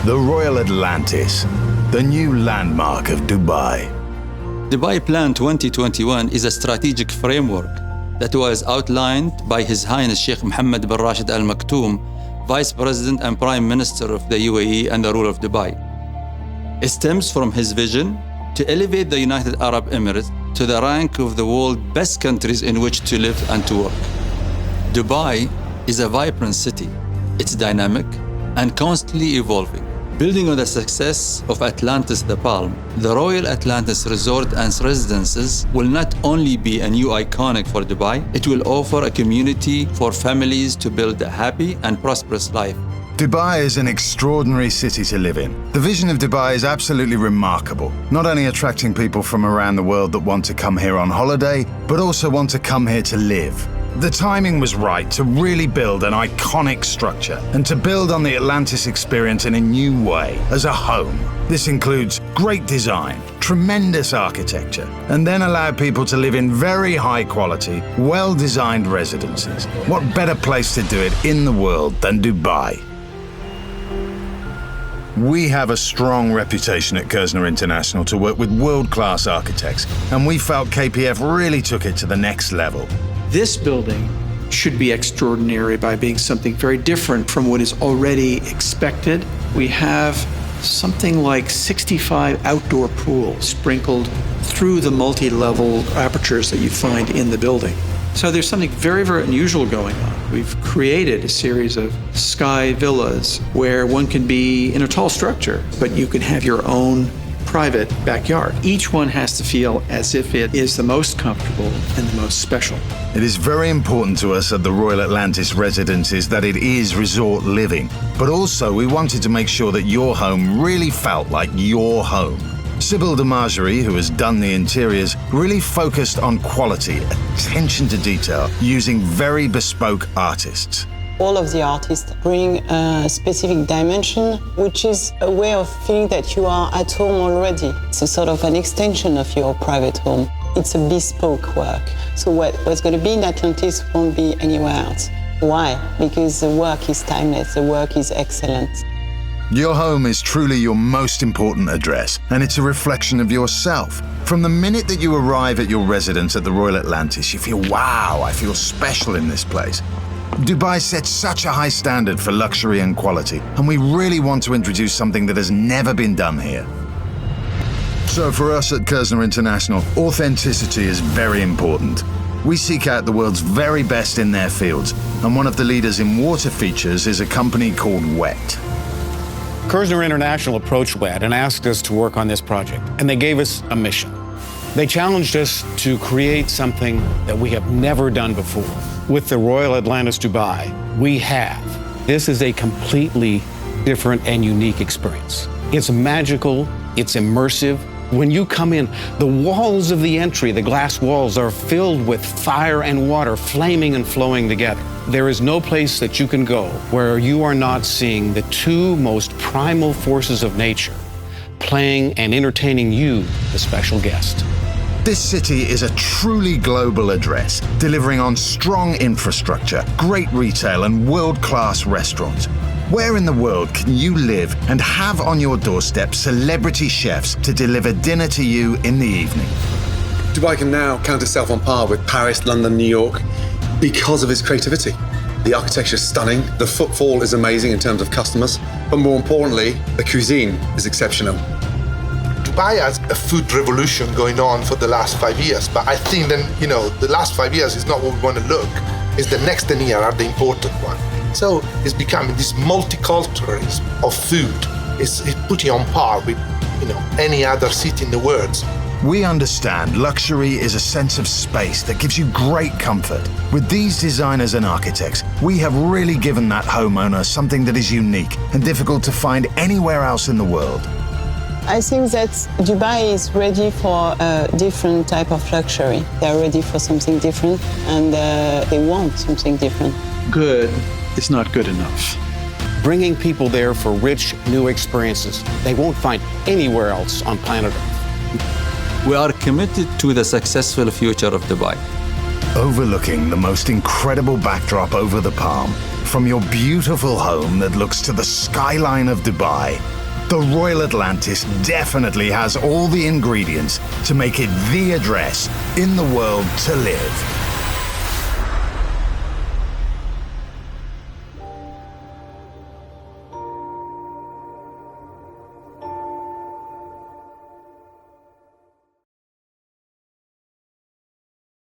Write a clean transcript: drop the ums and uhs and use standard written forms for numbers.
The Royal Atlantis, the new landmark of Dubai. Dubai Plan 2021 is a strategic framework that was outlined by His Highness Sheikh Mohammed bin Rashid Al Maktoum, Vice President and Prime Minister of the UAE and the ruler of Dubai. It stems from his vision to elevate the United Arab Emirates to the rank of the world's best countries in which to live and to work. Dubai is a vibrant city. It's dynamic and constantly evolving. Building on the success of Atlantis the Palm, the Royal Atlantis Resort and Residences will not only be a new iconic for Dubai, it will offer a community for families to build a happy and prosperous life. Dubai is an extraordinary city to live in. The vision of Dubai is absolutely remarkable, not only attracting people from around the world that want to come here on holiday, but also want to come here to live. The timing was right to really build an iconic structure and to build on the Atlantis experience in a new way, as a home. This includes great design, tremendous architecture, and then allow people to live in very high quality, well-designed residences. What better place to do it in the world than Dubai? We have a strong reputation at Kerzner International to work with world-class architects, and we felt KPF really took it to the next level. This building should be extraordinary by being something very different from what is already expected. We have something like 65 outdoor pools sprinkled through the multi-level apertures that you find in the building. So there's something very, very unusual going on. We've created a series of sky villas where one can be in a tall structure, but you can have your own private backyard. Each one has to feel as if it is the most comfortable and the most special. It is very important to us at the Royal Atlantis Residences that it is resort living, but also we wanted to make sure that your home really felt like your home. Sybil de Margerie, who has done the interiors, really focused on quality, attention to detail, using very bespoke artists. All of the artists bring a specific dimension, which is a way of feeling that you are at home already. It's a sort of an extension of your private home. It's a bespoke work. So what's going to be in Atlantis won't be anywhere else. Why? Because the work is timeless, the work is excellent. Your home is truly your most important address, and it's a reflection of yourself. From the minute that you arrive at your residence at the Royal Atlantis, you feel, wow, I feel special in this place. Dubai sets such a high standard for luxury and quality, and we really want to introduce something that has never been done here. So for us at Kerzner International, authenticity is very important. We seek out the world's very best in their fields, and one of the leaders in water features is a company called WET. Kerzner International approached WET and asked us to work on this project, and they gave us a mission. They challenged us to create something that we have never done before. With the Royal Atlantis Dubai, we have. This is a completely different and unique experience. It's magical, it's immersive. When you come in, the walls of the entry, the glass walls, are filled with fire and water flaming and flowing together. There is no place that you can go where you are not seeing the two most primal forces of nature playing and entertaining you, the special guest. This city is a truly global address, delivering on strong infrastructure, great retail, and world-class restaurants. Where in the world can you live and have on your doorstep celebrity chefs to deliver dinner to you in the evening? Dubai can now count itself on par with Paris, London, New York because of its creativity. The architecture is stunning, the footfall is amazing in terms of customers, but more importantly, the cuisine is exceptional. Dubai has a food revolution going on for the last 5 years, but I think then, the last 5 years is not what we want to look. It's the next 10 years are the important one. So it's becoming this multiculturalism of food. It's putting on par with, any other city in the world. We understand luxury is a sense of space that gives you great comfort. With these designers and architects, we have really given that homeowner something that is unique and difficult to find anywhere else in the world. I think that Dubai is ready for a different type of luxury. They're ready for something different, and they want something different. Good is not good enough. Bringing people there for rich, new experiences they won't find anywhere else on planet Earth. We are committed to the successful future of Dubai. overlooking the most incredible backdrop over the Palm, from your beautiful home that looks to the skyline of Dubai, the Royal Atlantis definitely has all the ingredients to make it the address in the world to live.